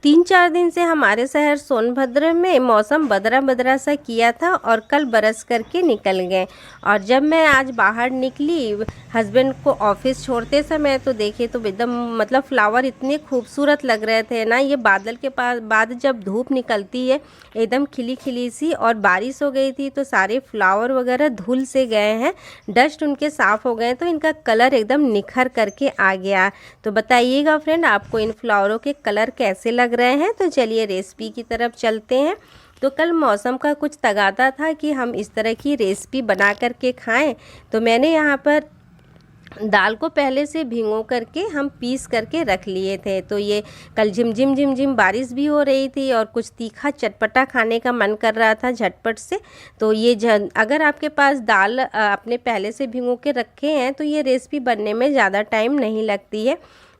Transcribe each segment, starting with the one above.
3-4 दिन से हमारे शहर सोनभद्र में मौसम बदरा बदरा सा किया था और कल बरस करके निकल गए। और जब मैं आज बाहर निकली हस्बैंड को ऑफिस छोड़ते समय तो देखे तो एकदम मतलब फ्लावर इतने खूबसूरत लग रहे थे ना। ये बादल के पास बाद जब धूप निकलती है एकदम खिली खिली सी, और बारिश हो गई थी तो सारे फ्लावर वगैरह धुल से गए हैं, डस्ट उनके साफ़ हो गए तो इनका कलर एकदम निखर करके आ गया। तो बताइएगा फ्रेंड आपको इन फ्लावरों के कलर कैसे लग रहे हैं। तो चलिए रेसिपी की तरफ चलते हैं। तो कल मौसम का कुछ तगादा था कि हम इस तरह की रेसिपी बना करके खाएं। तो मैंने यहाँ पर दाल को पहले से भिगो करके हम पीस करके रख लिए थे। तो ये कल झिमझिम झिमझिम बारिश भी हो रही थी और कुछ तीखा चटपटा खाने का मन कर रहा था झटपट से। तो ये अगर आपके पास दाल आपने पहले से भिगो के रखे हैं तो ये रेसिपी बनने में ज़्यादा टाइम नहीं लगती है।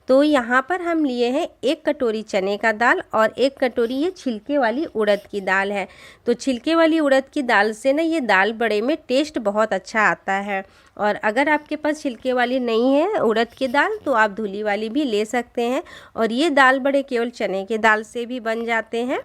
तो यहाँ पर हम लिए हैं 1 कटोरी चने का दाल और 1 कटोरी ये छिलके वाली उड़द की दाल है। तो छिलके वाली उड़द की दाल से ना ये दाल बड़े में टेस्ट बहुत अच्छा आता है। और अगर आपके पास छिलके वाली नहीं है उड़द की दाल तो आप धुली वाली भी ले सकते हैं। और ये दाल बड़े केवल चने के दाल से भी बन जाते हैं।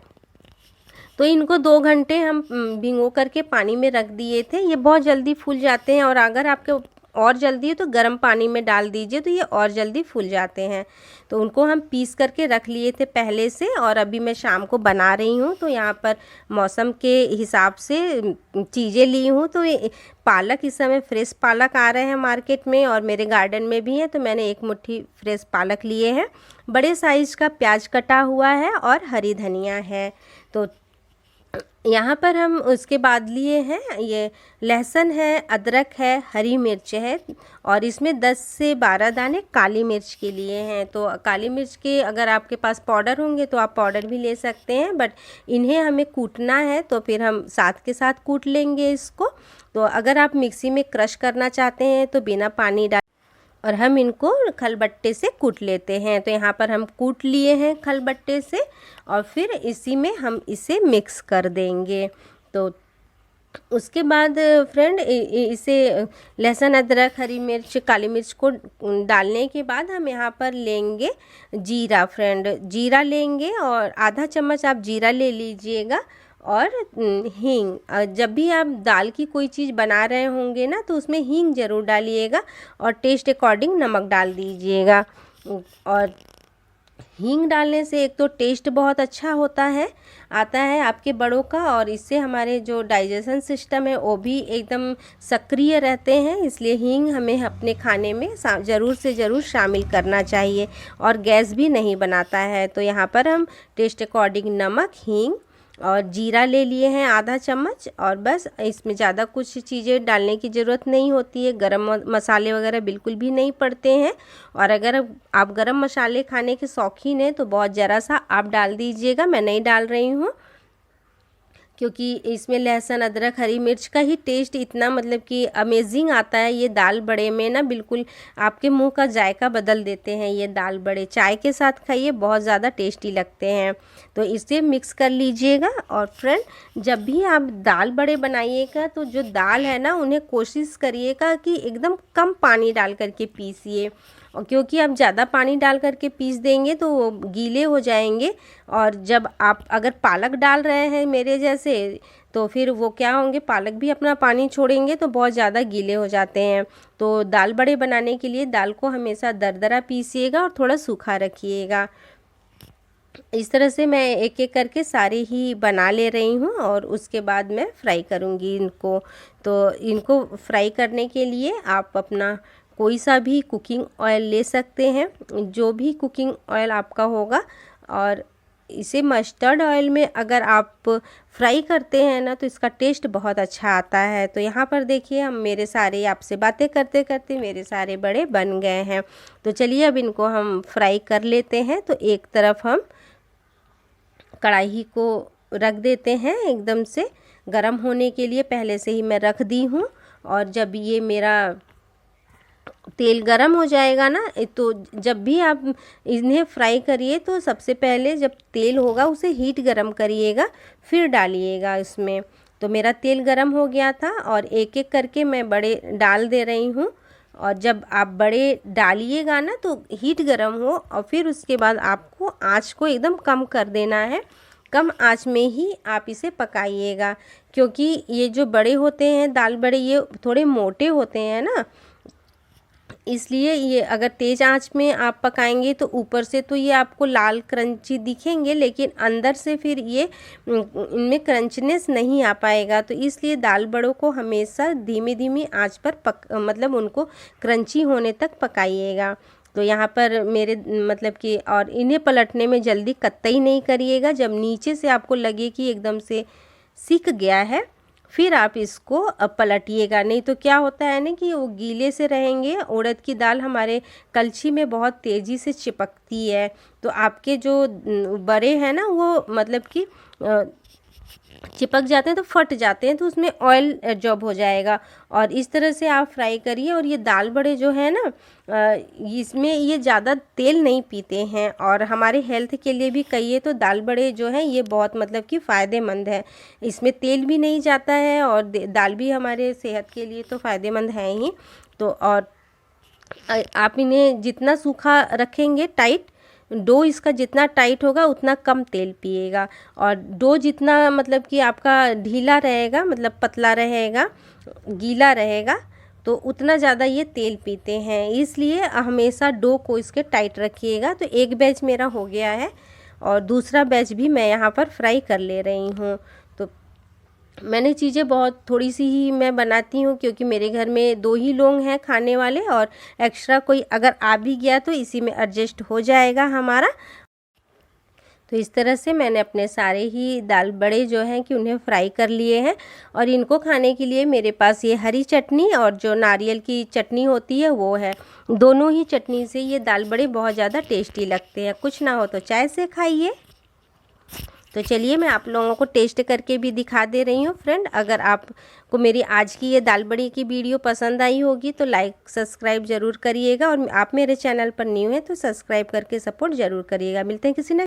तो इनको 2 घंटे हम भिगो करके पानी में रख दिए थे। ये बहुत जल्दी फूल जाते हैं और अगर आपके और जल्दी है तो गर्म पानी में डाल दीजिए तो ये और जल्दी फूल जाते हैं। तो उनको हम पीस करके रख लिए थे पहले से और अभी मैं शाम को बना रही हूँ। तो यहाँ पर मौसम के हिसाब से चीज़ें ली हूँ। तो पालक इस समय फ्रेश पालक आ रहे हैं मार्केट में और मेरे गार्डन में भी है। तो मैंने 1 मुट्ठी फ्रेश पालक लिए हैं। बड़े साइज़ का प्याज कटा हुआ है और हरी धनिया है। तो यहाँ पर हम उसके बाद लिए हैं ये लहसुन है, अदरक है, हरी मिर्च है और इसमें 10 से 12 दाने काली मिर्च के लिए हैं। तो काली मिर्च के अगर आपके पास पाउडर होंगे तो आप पाउडर भी ले सकते हैं, बट इन्हें हमें कूटना है तो फिर हम साथ के साथ कूट लेंगे इसको। तो अगर आप मिक्सी में क्रश करना चाहते हैं तो बिना पानी डाल और हम इनको खलबट्टे से कूट लेते हैं। तो यहाँ पर हम कूट लिए हैं खलबट्टे से और फिर इसी में हम इसे मिक्स कर देंगे। तो उसके बाद फ्रेंड इसे लहसुन अदरक हरी मिर्च काली मिर्च को डालने के बाद हम यहाँ पर लेंगे जीरा। फ्रेंड जीरा लेंगे और आधा चम्मच आप जीरा ले लीजिएगा और हींग। जब भी आप दाल की कोई चीज़ बना रहे होंगे ना तो उसमें हींग ज़रूर डालिएगा और टेस्ट अकॉर्डिंग नमक डाल दीजिएगा। और हींग डालने से एक तो टेस्ट बहुत अच्छा आता है आपके बड़ों का और इससे हमारे जो डाइजेशन सिस्टम है वो भी एकदम सक्रिय रहते हैं। इसलिए हींग हमें अपने खाने में ज़रूर से ज़रूर शामिल करना चाहिए और गैस भी नहीं बनाता है। तो यहाँ पर हम टेस्ट अकॉर्डिंग नमक हींग और जीरा ले लिए हैं आधा चम्मच और बस इसमें ज़्यादा कुछ चीज़ें डालने की ज़रूरत नहीं होती है। गरम मसाले वगैरह बिल्कुल भी नहीं पड़ते हैं। और अगर आप गरम मसाले खाने के शौकीन हैं तो बहुत ज़रा सा आप डाल दीजिएगा, मैं नहीं डाल रही हूँ क्योंकि इसमें लहसुन अदरक हरी मिर्च का ही टेस्ट इतना मतलब कि अमेजिंग आता है। ये दाल बड़े में ना बिल्कुल आपके मुंह का जायका बदल देते हैं। ये दाल बड़े चाय के साथ खाइए, बहुत ज़्यादा टेस्टी लगते हैं। तो इसे मिक्स कर लीजिएगा। और फ्रेंड जब भी आप दाल बड़े बनाइएगा तो जो दाल है ना उन्हें कोशिश करिएगा कि एकदम कम पानी डाल करके पीसिए, और क्योंकि आप ज़्यादा पानी डाल करके पीस देंगे तो वो गीले हो जाएंगे। और जब आप अगर पालक डाल रहे हैं मेरे जैसे तो फिर वो क्या होंगे, पालक भी अपना पानी छोड़ेंगे तो बहुत ज़्यादा गीले हो जाते हैं। तो दाल बड़े बनाने के लिए दाल को हमेशा दरदरा पीसिएगा और थोड़ा सूखा रखिएगा। इस तरह से मैं एक एक करके सारे ही बना ले रही हूँ और उसके बाद मैं फ्राई करूँगी इनको। तो इनको फ्राई करने के लिए आप अपना कोई सा भी कुकिंग ऑयल ले सकते हैं, जो भी कुकिंग ऑयल आपका होगा। और इसे मस्टर्ड ऑयल में अगर आप फ्राई करते हैं ना तो इसका टेस्ट बहुत अच्छा आता है। तो यहाँ पर देखिए हम मेरे सारे आपसे बातें करते करते मेरे सारे बड़े बन गए हैं। तो चलिए अब इनको हम फ्राई कर लेते हैं। तो एक तरफ हम कढ़ाई को रख देते हैं एकदम से गरम होने के लिए, पहले से ही मैं रख दी हूँ। और जब ये मेरा तेल गरम हो जाएगा ना तो जब भी आप इन्हें फ्राई करिए तो सबसे पहले जब तेल होगा उसे हीट गरम करिएगा फिर डालिएगा इसमें। तो मेरा तेल गरम हो गया था और एक एक करके मैं बड़े डाल दे रही हूँ और जब आप बड़े डालिएगा ना तो हीट गर्म हो, और फिर उसके बाद आपको आँच को एकदम कम कर देना है। कम आंच में ही आप इसे पकाइएगा, क्योंकि ये जो बड़े होते हैं दाल बड़े, ये थोड़े मोटे होते हैं ना, इसलिए ये अगर तेज़ आंच में आप पकाएंगे तो ऊपर से तो ये आपको लाल क्रंची दिखेंगे, लेकिन अंदर से फिर ये इनमें क्रंचनेस नहीं आ पाएगा। तो इसलिए दाल बड़ों को हमेशा धीमी धीमी आंच पर मतलब उनको क्रंची होने तक पकाइएगा। तो यहाँ पर मेरे मतलब कि, और इन्हें पलटने में जल्दी कतई नहीं करिएगा। जब नीचे से आपको लगे कि एकदम से सिक गया है, फिर आप इसको पलटिएगा, नहीं तो क्या होता है ना कि वो गीले से रहेंगे। उड़द की दाल हमारे कलछी में बहुत तेज़ी से चिपकती है, तो आपके जो बड़े हैं ना वो मतलब कि चिपक जाते हैं तो फट जाते हैं, तो उसमें ऑयल एब्जॉर्ब हो जाएगा। और इस तरह से आप फ्राई करिए। और ये दाल बड़े जो है ना, इसमें ये ज़्यादा तेल नहीं पीते हैं, और हमारे हेल्थ के लिए भी कहिए तो दाल बड़े जो हैं ये बहुत मतलब कि फ़ायदेमंद है। इसमें तेल भी नहीं जाता है, और दाल भी हमारे सेहत के लिए तो फ़ायदेमंद है ही। तो और आप इन्हें जितना सूखा रखेंगे टाइट, डो इसका जितना टाइट होगा उतना कम तेल पिएगा, और डो जितना मतलब कि आपका ढीला रहेगा, मतलब पतला रहेगा, गीला रहेगा, तो उतना ज़्यादा ये तेल पीते हैं। इसलिए हमेशा डो को इसके टाइट रखिएगा। तो एक बैच मेरा हो गया है, और दूसरा बैच भी मैं यहाँ पर फ्राई कर ले रही हूँ। तो मैंने चीज़ें बहुत थोड़ी सी ही मैं बनाती हूँ, क्योंकि मेरे घर में 2 ही लोग हैं खाने वाले, और एक्स्ट्रा कोई अगर आ भी गया तो इसी में एडजस्ट हो जाएगा हमारा। तो इस तरह से मैंने अपने सारे ही दाल बड़े जो हैं कि उन्हें फ्राई कर लिए हैं। और इनको खाने के लिए मेरे पास ये हरी चटनी और जो नारियल की चटनी होती है वो है। दोनों ही चटनी से ये दाल बड़े बहुत ज़्यादा टेस्टी लगते हैं। कुछ ना हो तो चाय से खाइए। तो चलिए मैं आप लोगों को टेस्ट करके भी दिखा दे रही हूँ फ्रेंड। अगर आपको मेरी आज की ये दाल बड़ी की वीडियो पसंद आई होगी तो लाइक सब्सक्राइब ज़रूर करिएगा, और आप मेरे चैनल पर न्यू हैं तो सब्सक्राइब करके सपोर्ट ज़रूर करिएगा। मिलते हैं किसी ने